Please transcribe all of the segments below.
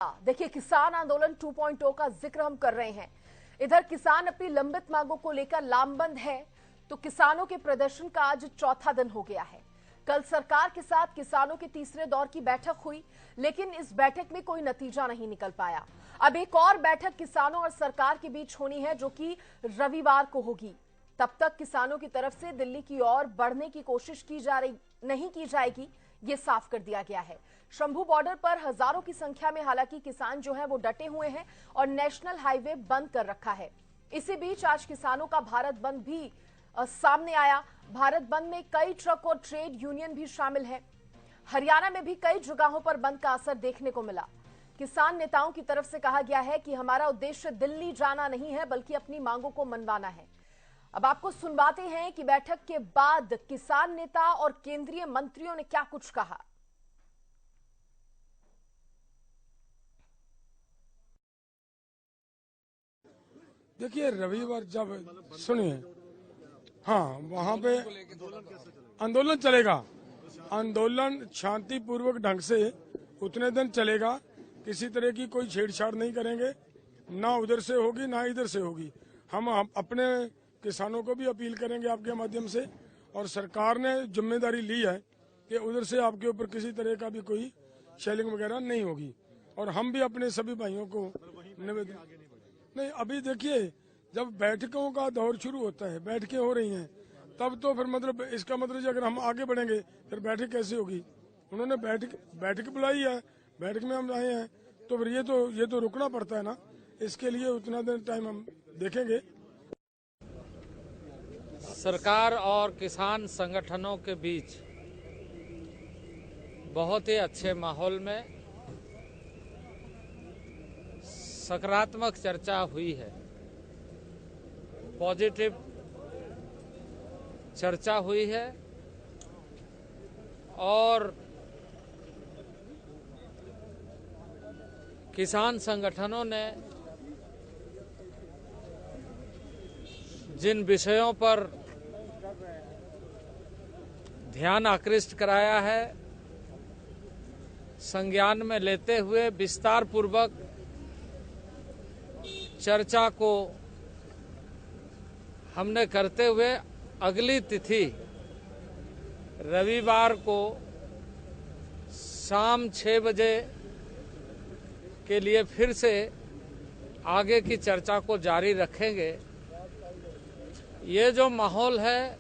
देखिए, किसान आंदोलन 2.0 का जिक्र हम कर रहे हैं। इधर किसान अपनी लंबित मांगों को लेकर लामबंद है, तो किसानों के प्रदर्शन का आज चौथा दिन हो गया है। कल सरकार के साथ किसानों के तीसरे दौर की बैठक हुई, लेकिन इस बैठक में कोई नतीजा नहीं निकल पाया। अब एक और बैठक किसानों और सरकार के बीच होनी है, जो कि रविवार को होगी। तब तक किसानों की तरफ से दिल्ली की ओर बढ़ने की कोशिश नहीं की जाएगी, ये साफ कर दिया गया है। शंभू बॉर्डर पर हजारों की संख्या में हालांकि किसान जो हैं वो डटे हुए हैं और नेशनल हाईवे बंद कर रखा है। इसी बीच आज किसानों का भारत बंद भी सामने आया। भारत बंद में कई ट्रक और ट्रेड यूनियन भी शामिल है। हरियाणा में भी कई जगहों पर बंद का असर देखने को मिला। किसान नेताओं की तरफ से कहा गया है कि हमारा उद्देश्य दिल्ली जाना नहीं है, बल्कि अपनी मांगों को मनवाना है। अब आपको सुनवाते हैं कि बैठक के बाद किसान नेता और केंद्रीय मंत्रियों ने क्या कुछ कहा। देखिए, रविवार जब सुनिए, हाँ, वहाँ पे आंदोलन चलेगा। आंदोलन शांतिपूर्वक ढंग से उतने दिन चलेगा। किसी तरह की कोई छेड़छाड़ नहीं करेंगे, ना उधर से होगी ना इधर से होगी। हम अपने किसानों को भी अपील करेंगे आपके माध्यम से, और सरकार ने जिम्मेदारी ली है कि उधर से आपके ऊपर किसी तरह का भी कोई शेलिंग वगैरह नहीं होगी। और हम भी अपने सभी भाइयों को निवेदन नहीं, अभी देखिए, जब बैठकों का दौर शुरू होता है, बैठकें हो रही हैं, तब तो फिर मतलब इसका मतलब अगर हम आगे बढ़ेंगे फिर बैठक कैसे होगी। उन्होंने बैठक बुलाई है, बैठक में हम आए हैं, तो फिर ये तो रुकना पड़ता है ना। इसके लिए उतना देर टाइम हम देखेंगे। सरकार और किसान संगठनों के बीच बहुत ही अच्छे माहौल में सकारात्मक चर्चा हुई है, पॉजिटिव चर्चा हुई है। और किसान संगठनों ने जिन विषयों पर ध्यान आकृष्ट कराया है, संज्ञान में लेते हुए विस्तार पूर्वक चर्चा को हमने करते हुए अगली तिथि रविवार को शाम 6 बजे के लिए फिर से आगे की चर्चा को जारी रखेंगे। ये जो माहौल है,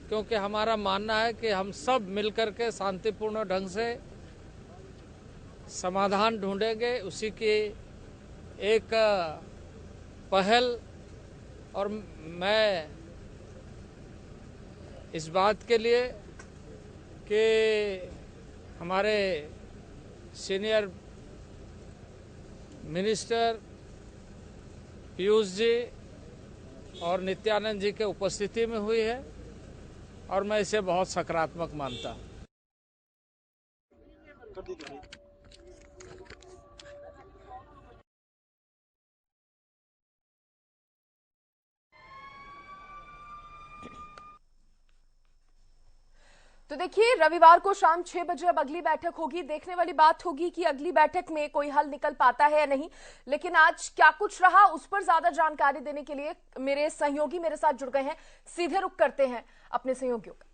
क्योंकि हमारा मानना है कि हम सब मिलकर के शांतिपूर्ण ढंग से समाधान ढूंढेंगे, उसी की एक पहल। और मैं इस बात के लिए कि हमारे सीनियर मिनिस्टर पीयूष जी और नित्यानंद जी के उपस्थिति में हुई है, और मैं इसे बहुत सकारात्मक मानता हूं। तो देखिए, रविवार को शाम 6 बजे अब अगली बैठक होगी। देखने वाली बात होगी कि अगली बैठक में कोई हल निकल पाता है या नहीं। लेकिन आज क्या कुछ रहा, उस पर ज्यादा जानकारी देने के लिए मेरे सहयोगी मेरे साथ जुड़ गए हैं। सीधे रुख करते हैं अपने सहयोगियों का।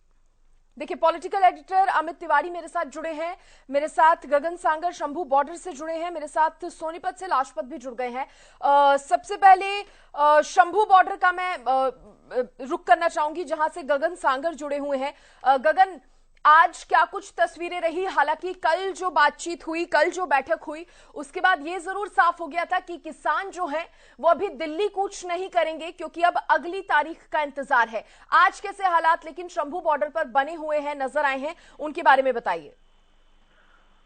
देखिए, पॉलिटिकल एडिटर अमित तिवारी मेरे साथ जुड़े हैं, मेरे साथ गगन सांगर शंभू बॉर्डर से जुड़े हैं, मेरे साथ सोनीपत से लाजपत भी जुड़ गए हैं। सबसे पहले शंभू बॉर्डर का मैं रुख करना चाहूंगी, जहां से गगन सांगर जुड़े हुए हैं। गगन, आज क्या कुछ तस्वीरें रही? हालांकि कल जो बातचीत हुई, कल जो बैठक हुई, उसके बाद ये जरूर साफ हो गया था कि किसान जो हैं वो अभी दिल्ली कूच नहीं करेंगे, क्योंकि अब अगली तारीख का इंतजार है। आज कैसे हालात लेकिन शंभू बॉर्डर पर बने हुए हैं, नजर आए हैं, उनके बारे में बताइए।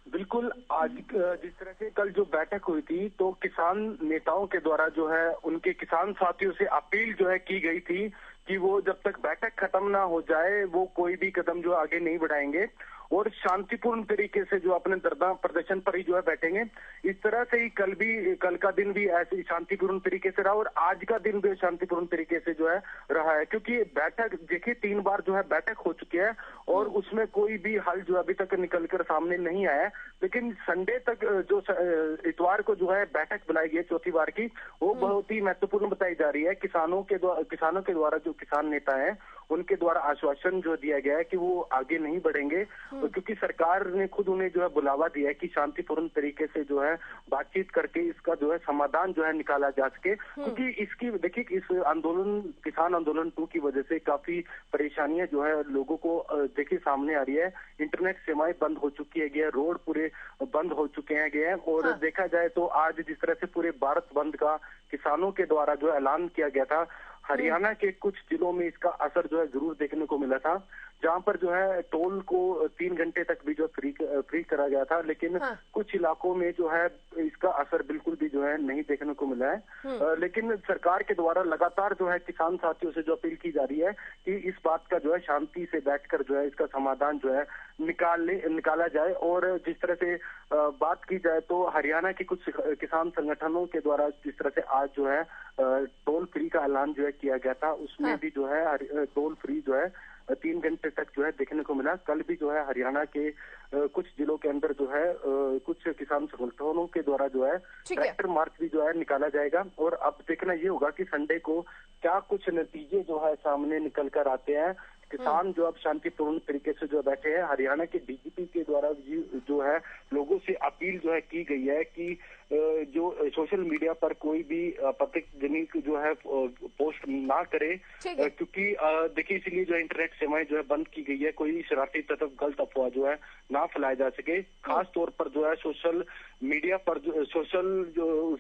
बिल्कुल, आज जिस तरह से कल जो बैठक हुई थी, तो किसान नेताओं के द्वारा जो है उनके किसान साथियों से अपील जो है की गई थी कि वो जब तक बैठक खत्म ना हो जाए वो कोई भी कदम जो आगे नहीं बढ़ाएंगे और शांतिपूर्ण तरीके से जो अपने धरना प्रदर्शन पर ही जो है बैठेंगे। इस तरह से ही कल का दिन भी ऐसे शांतिपूर्ण तरीके से रहा और आज का दिन भी शांतिपूर्ण तरीके से जो है रहा है, क्योंकि बैठक देखिए 3 बार जो है बैठक हो चुकी है और उसमें कोई भी हल जो अभी तक निकलकर सामने नहीं आया। लेकिन संडे तक जो इतवार को जो है बैठक बुलाई गई है चौथी बार की, वो बहुत ही महत्वपूर्ण बताई जा रही है। किसानों के द्वारा जो किसान नेता हैं उनके द्वारा आश्वासन जो दिया गया है कि वो आगे नहीं बढ़ेंगे, क्योंकि सरकार ने खुद उन्हें जो है बुलावा दिया है कि शांतिपूर्ण तरीके से जो है बातचीत करके इसका जो है समाधान जो है निकाला जा सके। क्योंकि इसकी देखिए इस आंदोलन किसान आंदोलन 2 की वजह से काफी परेशानियां जो है लोगों को देखिए सामने आ रही है। इंटरनेट सेवाएं बंद हो चुकी है, रोड पूरे बंद हो चुके हैं और देखा जाए तो आज जिस तरह से पूरे भारत बंद का किसानों के द्वारा जो ऐलान किया गया था, हरियाणा के कुछ जिलों में इसका असर जो है जरूर देखने को मिला था, जहां पर जो है टोल को 3 घंटे तक भी जो फ्री करा गया था, लेकिन कुछ इलाकों में जो है इसका असर बिल्कुल भी जो है नहीं देखने को मिला है। लेकिन सरकार के द्वारा लगातार जो है किसान साथियों से जो अपील की जा रही है कि इस बात का जो है शांति से बैठकर जो है इसका समाधान जो है निकाला जाए। और जिस तरह से बात की जाए तो हरियाणा के कुछ किसान संगठनों के द्वारा जिस तरह से आज जो है टोल फ्री का ऐलान जो है किया गया था, उसमें भी जो है टोल फ्री जो है 3 घंटे तक जो है देखने को मिला। कल भी जो है हरियाणा के कुछ जिलों के अंदर जो है कुछ किसान संगठनों के द्वारा जो है ट्रैक्टर मार्च भी जो है निकाला जाएगा। और अब देखना ये होगा कि संडे को क्या कुछ नतीजे जो है सामने निकल कर आते हैं। किसान जो अब शांतिपूर्ण तरीके से जो बैठे हैं, हरियाणा के डीजीपी के द्वारा जो है लोगों से अपील जो है की गई है कि जो सोशल मीडिया पर कोई भी आपत्तिजनक जो है पोस्ट ना करे, क्योंकि देखिए इसलिए जो इंटरनेट सेवाएं जो है बंद की गई है, कोई शरारती तत्व गलत अफवाह जो है ना फैलाया जा सके। खास तौर पर जो है सोशल मीडिया पर जो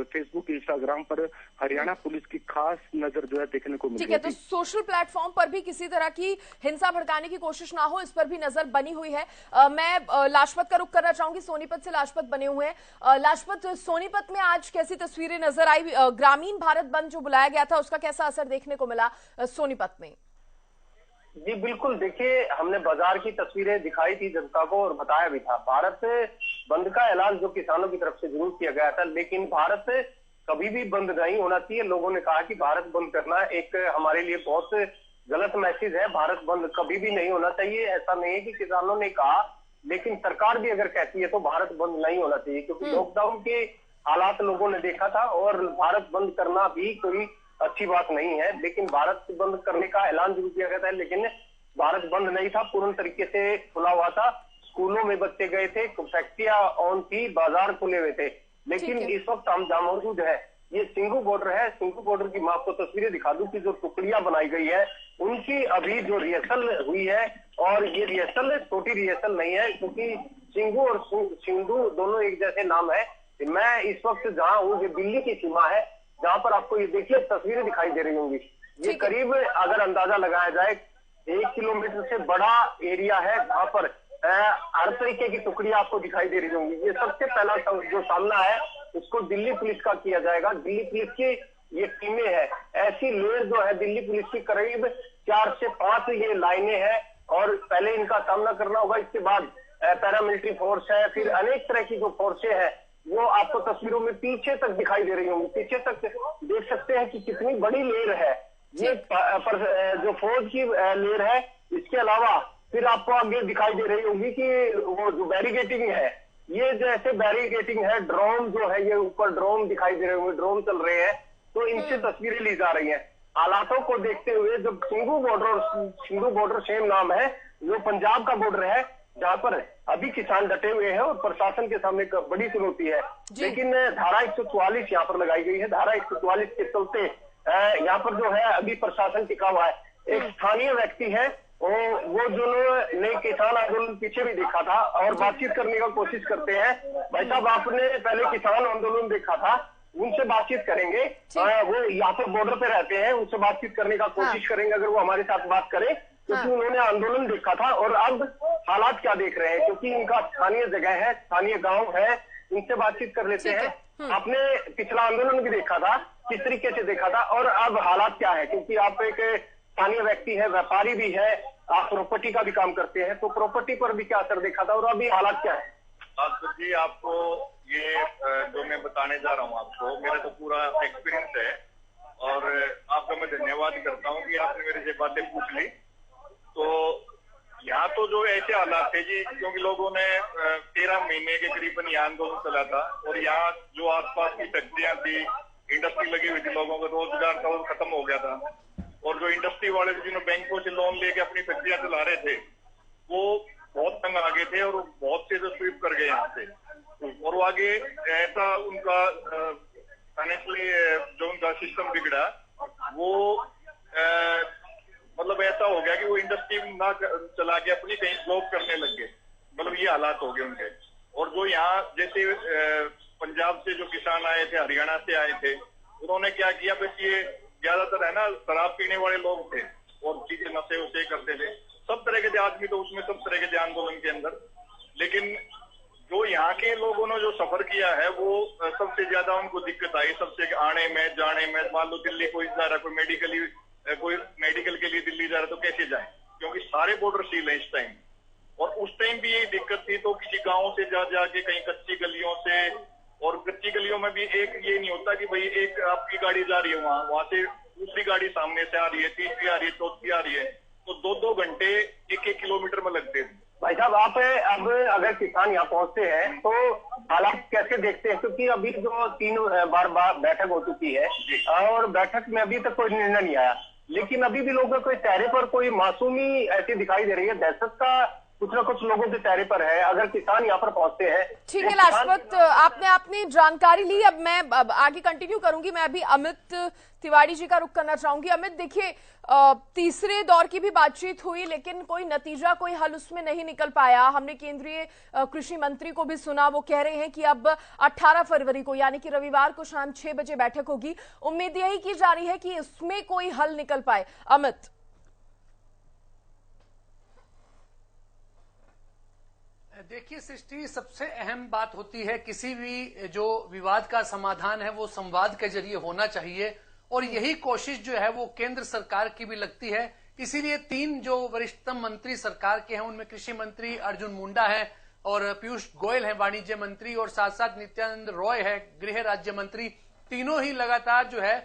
फेसबुक इंस्टाग्राम पर हरियाणा पुलिस की खास नजर जो है देखने को मिली। ठीक है, तो सोशल प्लेटफॉर्म पर भी किसी तरह की हिंसा भड़काने की कोशिश ना हो, इस पर भी नजर बनी हुई है। मैं लाजपत का रुख करना चाहूंगी, सोनीपत से लाजपत बने हुए हैं। लाजपत, सोनीपत में आज कैसी तस्वीरें नजर आई? ग्रामीण भारत बंद जो बुलाया गया था उसका कैसा असर देखने को मिला सोनीपत में? जी बिल्कुल, देखिए हमने बाजार की तस्वीरें दिखाई थी जनता को और बताया भी था। भारत बंद का ऐलान जो किसानों की तरफ से जरूर किया गया था, लेकिन भारत कभी भी बंद नहीं होना चाहिए। लोगों ने कहा कि भारत बंद करना एक हमारे लिए बहुत गलत मैसेज है, भारत बंद कभी भी नहीं होना चाहिए। ऐसा नहीं है कि किसानों ने कहा, लेकिन सरकार भी अगर कहती है तो भारत बंद नहीं होना चाहिए, क्योंकि लॉकडाउन के हालात लोगों ने देखा था और भारत बंद करना भी कोई अच्छी बात नहीं है। लेकिन भारत बंद करने का ऐलान जरूर किया गया था, लेकिन भारत बंद नहीं था, पूर्ण तरीके से खुला हुआ था। स्कूलों में बच्चे गए थे, फैक्ट्रियां ऑन थी, बाजार खुले हुए थे। लेकिन इस वक्त हम जहाँ मौजूद है ये सिंघू बॉर्डर है। सिंघू बॉर्डर की मैं आपको तस्वीरें दिखा दूं कि जो टुकड़ियां बनाई गई है उनकी अभी जो रिहर्सल हुई है, और ये रिहर्सल छोटी रिहर्सल नहीं है, क्योंकि सिंघू और सिंधु दोनों एक जैसे नाम है। मैं इस वक्त जहाँ हूँ ये दिल्ली की सीमा है, जहाँ पर आपको ये देखिए तस्वीरें दिखाई दे रही होंगी। ये करीब अगर अंदाजा लगाया जाए 1 किलोमीटर से बड़ा एरिया है, जहाँ पर हर तरीके की टुकड़ियां आपको दिखाई दे रही होंगी। ये सबसे पहला जो सामना है उसको दिल्ली पुलिस का किया जाएगा। दिल्ली पुलिस की ये टीमें हैं, ऐसी लेयर जो है दिल्ली पुलिस की करीब 4 से 5 ये लाइनें हैं, और पहले इनका सामना करना होगा। इसके बाद पैरामिलिट्री फोर्स है, फिर अनेक तरह की जो फोर्सें हैं वो आपको तस्वीरों में पीछे तक दिखाई दे रही होंगी। पीछे तक देख सकते हैं कि कितनी बड़ी लेयर है ये जो फौज की लेयर है। इसके अलावा फिर आपको आगे दिखाई दे रही होगी कि वो जो बैरिकेटिंग है, ये जैसे बैरिकेटिंग है, ड्रोन जो है ये ऊपर ड्रोन दिखाई दे रहे होंगे, ड्रोन चल रहे हैं, तो इनसे तस्वीरें ली जा रही हैं। हालातों को देखते हुए जब सिंघू बॉर्डर सेम नाम है, जो पंजाब का बॉर्डर है, जहाँ पर अभी किसान डटे हुए हैं और प्रशासन के सामने एक बड़ी चुनौती है। लेकिन धारा 144 यहाँ पर लगाई गई है। धारा 144 के चलते यहाँ पर जो है अभी प्रशासन टिका हुआ है। एक स्थानीय व्यक्ति है वो जिन्होंने किसान आंदोलन पीछे भी देखा था और बातचीत करने का कोशिश करते हैं। भाई साहब, आपने पहले किसान आंदोलन देखा था, उनसे बातचीत करेंगे। वो यहाँ पर बॉर्डर पे रहते हैं, उनसे बातचीत करने का कोशिश करेंगे अगर वो हमारे साथ बात करें, क्योंकि उन्होंने आंदोलन देखा था और अब हालात क्या देख रहे हैं, क्योंकि इनका स्थानीय जगह है, स्थानीय गाँव है। इनसे बातचीत कर लेते हैं। आपने पिछला आंदोलन भी देखा था, किस तरीके से देखा था, और अब हालात क्या है, क्योंकि आप एक स्थानीय व्यक्ति है, व्यापारी भी है, आप प्रॉपर्टी का भी काम करते हैं, तो प्रॉपर्टी पर भी क्या असर देखा था और अभी हालात क्या है? जी, आपको ये जो मैं बताने जा रहा हूँ आपको, मेरा तो पूरा एक्सपीरियंस है और आपका मैं धन्यवाद करता हूँ कि आपने मेरे से बातें पूछ ली। तो यहाँ तो जो ऐसे हालात थे जी, क्योंकि लोगों ने 13 महीने के करीबन यहाँ आंदोलन चला था और यहाँ जो आसपास की फैक्ट्रियां थी, इंडस्ट्री लगी हुई थी, लोगों का रोजगार था वो खत्म हो गया था। और जो इंडस्ट्री वाले जिन्होंने बैंकों से लोन लेके अपनी फैक्ट्रियां चला रहे थे वो बहुत तंग आ गए थे और बहुत से जो स्वीप कर गए यहाँ से। और वो आगे ऐसा उनका फाइनेंशियली जो उनका सिस्टम बिगड़ा वो मतलब ऐसा हो गया कि वो इंडस्ट्री ना चला के अपनी कहीं जॉब करने लग गए। मतलब ये हालात हो गए उनके। और जो यहाँ जैसे पंजाब से जो किसान आए थे, हरियाणा से आए थे, उन्होंने क्या किया, बस ये ज्यादातर है ना शराब पीने वाले लोग थे और चीजें नशे वशे करते थे, सब तरह के थे आदमी, तो उसमें सब तरह के थे आंदोलन के अंदर। लेकिन जो यहाँ के लोगों ने जो सफर किया है वो सबसे ज्यादा उनको दिक्कत आई, सबसे आने में जाने में। मान लो दिल्ली कोई जा रहा, कोई मेडिकल के लिए दिल्ली जा रहा तो कैसे जाए, क्योंकि सारे बॉर्डर सील है इस टाइम। और उस टाइम भी यही दिक्कत थी, तो किसी गाँव से जाके कहीं कच्ची गलियों से, और कच्ची गलियों में भी एक ये नहीं होता कि भाई एक आपकी गाड़ी जा रही है वहां से दूसरी गाड़ी सामने से आ रही है, तीसरी आ रही है, चौथी आ रही है, तो 2-2 घंटे 1-1 किलोमीटर में लगते हैं। भाई साहब, आप अब अगर किसान यहाँ पहुंचते हैं तो हालात कैसे देखते हैं? क्योंकि अभी जो 3 बार बैठक हो चुकी है और बैठक में अभी तक कोई निर्णय नहीं आया, लेकिन अभी भी लोगों के चेहरे पर कोई मासूमी ऐसी दिखाई दे रही है, दहशत का कुछ ना कुछ लोगों के चेहरे पर है अगर किसान यहाँ पर पहुंचते हैं। ठीक है लाजपत, आपने अपनी जानकारी ली। अब मैं आगे कंटिन्यू करूंगी। मैं अभी अमित तिवारी जी का रुख करना चाहूंगी। अमित, देखिए, तीसरे दौर की भी बातचीत हुई लेकिन कोई नतीजा, कोई हल उसमें नहीं निकल पाया। हमने केंद्रीय कृषि मंत्री को भी सुना, वो कह रहे हैं कि अब 18 फरवरी को यानी कि रविवार को शाम 6 बजे बैठक होगी। उम्मीद यही की जा रही है कि इसमें कोई हल निकल पाए। अमित, देखिए सृष्टि, सबसे अहम बात होती है किसी भी जो विवाद का समाधान है वो संवाद के जरिए होना चाहिए, और यही कोशिश जो है वो केंद्र सरकार की भी लगती है। इसीलिए 3 जो वरिष्ठतम मंत्री सरकार के हैं उनमें कृषि मंत्री अर्जुन मुंडा है और पीयूष गोयल है वाणिज्य मंत्री, और साथ साथ नित्यानंद रॉय है गृह राज्य मंत्री। तीनों ही लगातार जो है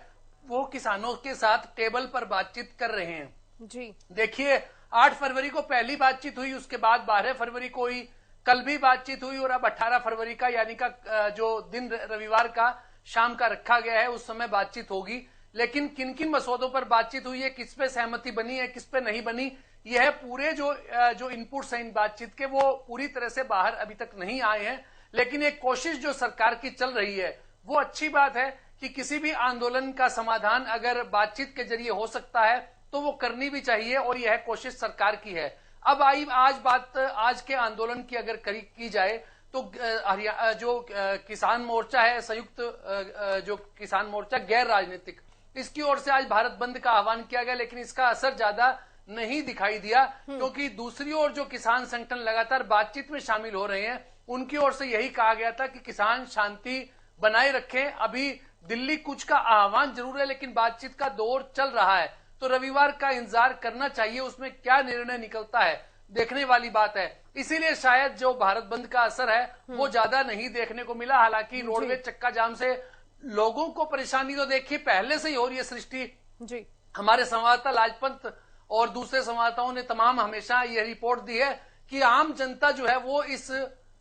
वो किसानों के साथ टेबल पर बातचीत कर रहे हैं जी। देखिए, 8 फरवरी को पहली बातचीत हुई, उसके बाद 12 फरवरी को हुई, कल भी बातचीत हुई, और अब 18 फरवरी का यानी का जो दिन रविवार का शाम का रखा गया है उस समय बातचीत होगी। लेकिन किन किन मसौदों पर बातचीत हुई है, किस पे सहमति बनी है, किस पे नहीं बनी, यह पूरे जो इनपुट्स हैं इन बातचीत के वो पूरी तरह से बाहर अभी तक नहीं आए हैं। लेकिन एक कोशिश जो सरकार की चल रही है वो अच्छी बात है कि किसी भी आंदोलन का समाधान अगर बातचीत के जरिए हो सकता है तो वो करनी भी चाहिए, और यह कोशिश सरकार की है। अब आज के आंदोलन की अगर की जाए तो जो किसान मोर्चा है, संयुक्त जो किसान मोर्चा गैर राजनीतिक, इसकी ओर से आज भारत बंद का आह्वान किया गया, लेकिन इसका असर ज्यादा नहीं दिखाई दिया, क्योंकि दूसरी ओर जो किसान संगठन लगातार बातचीत में शामिल हो रहे हैं उनकी ओर से यही कहा गया था कि किसान शांति बनाए रखें। अभी दिल्ली कूच का आह्वान जरूर है लेकिन बातचीत का दौर चल रहा है, तो रविवार का इंतजार करना चाहिए, उसमें क्या निर्णय निकलता है देखने वाली बात है। इसीलिए शायद जो भारत बंद का असर है वो ज्यादा नहीं देखने को मिला। हालांकि रोडवेज चक्का जाम से लोगों को परेशानी तो देखिए पहले से ही हो रही है सृष्टि जी। हमारे संवाददाता लाजपत और दूसरे संवाददाताओं ने तमाम हमेशा यह रिपोर्ट दी है कि आम जनता जो है वो इस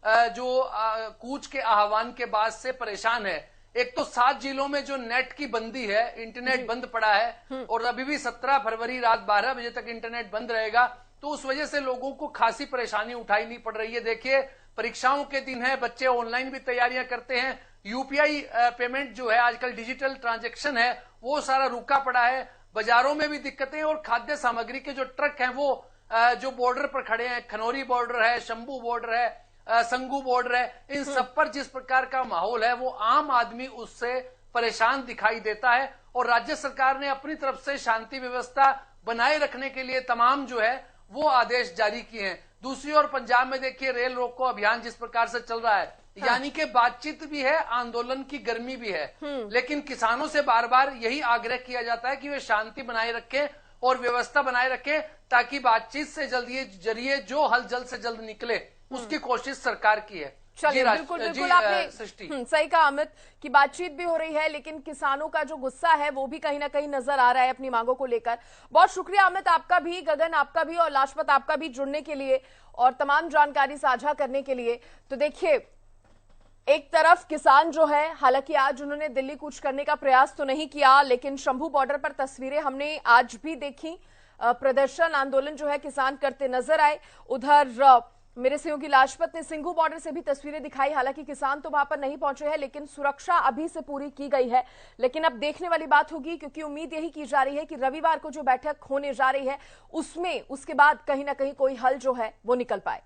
कूच के आह्वान के बाद से परेशान है। एक तो 7 जिलों में जो नेट की बंदी है, इंटरनेट बंद पड़ा है, और अभी भी 17 फरवरी रात 12 बजे तक इंटरनेट बंद रहेगा, तो उस वजह से लोगों को खासी परेशानी उठानी पड़ रही है। देखिए, परीक्षाओं के दिन है, बच्चे ऑनलाइन भी तैयारियां करते हैं, यूपीआई पेमेंट जो है आजकल डिजिटल ट्रांजैक्शन है वो सारा रुका पड़ा है, बाजारों में भी दिक्कतें, और खाद्य सामग्री के जो ट्रक हैं वो जो बॉर्डर पर खड़े हैं, खनौरी बॉर्डर है, शंभू बॉर्डर है, संगू बॉर्डर है, इन सब पर जिस प्रकार का माहौल है वो आम आदमी उससे परेशान दिखाई देता है। और राज्य सरकार ने अपनी तरफ से शांति व्यवस्था बनाए रखने के लिए तमाम जो है वो आदेश जारी किए हैं। दूसरी ओर पंजाब में देखिए रेल रोको अभियान जिस प्रकार से चल रहा है, यानी कि बातचीत भी है, आंदोलन की गर्मी भी है, लेकिन किसानों से बार बार यही आग्रह किया जाता है कि वे शांति बनाए रखें और व्यवस्था बनाए रखें, ताकि बातचीत से जरिए जो हल जल्द से जल्द निकले उसकी कोशिश सरकार की है। चलिए बिल्कुल बिल्कुल आपने सृष्टि सही कहा अमित की बातचीत भी हो रही है, लेकिन किसानों का जो गुस्सा है वो भी कहीं ना कहीं नजर आ रहा है अपनी मांगों को लेकर। बहुत शुक्रिया अमित आपका भी, गगन आपका भी और लाजपत आपका भी जुड़ने के लिए और तमाम जानकारी साझा करने के लिए। तो देखिए, एक तरफ किसान जो है, हालांकि आज उन्होंने दिल्ली कूच करने का प्रयास तो नहीं किया, लेकिन शंभू बॉर्डर पर तस्वीरें हमने आज भी देखी। प्रदर्शन आंदोलन जो है किसान करते नजर आए। उधर मेरे सहयोगी लाजपत ने सिंघू बॉर्डर से भी तस्वीरें दिखाई। हालांकि किसान तो वहां पर नहीं पहुंचे हैं, लेकिन सुरक्षा अभी से पूरी की गई है। लेकिन अब देखने वाली बात होगी, क्योंकि उम्मीद यही की जा रही है कि रविवार को जो बैठक होने जा रही है उसमें उसके बाद कहीं ना कहीं कोई हल जो है वो निकल पाए।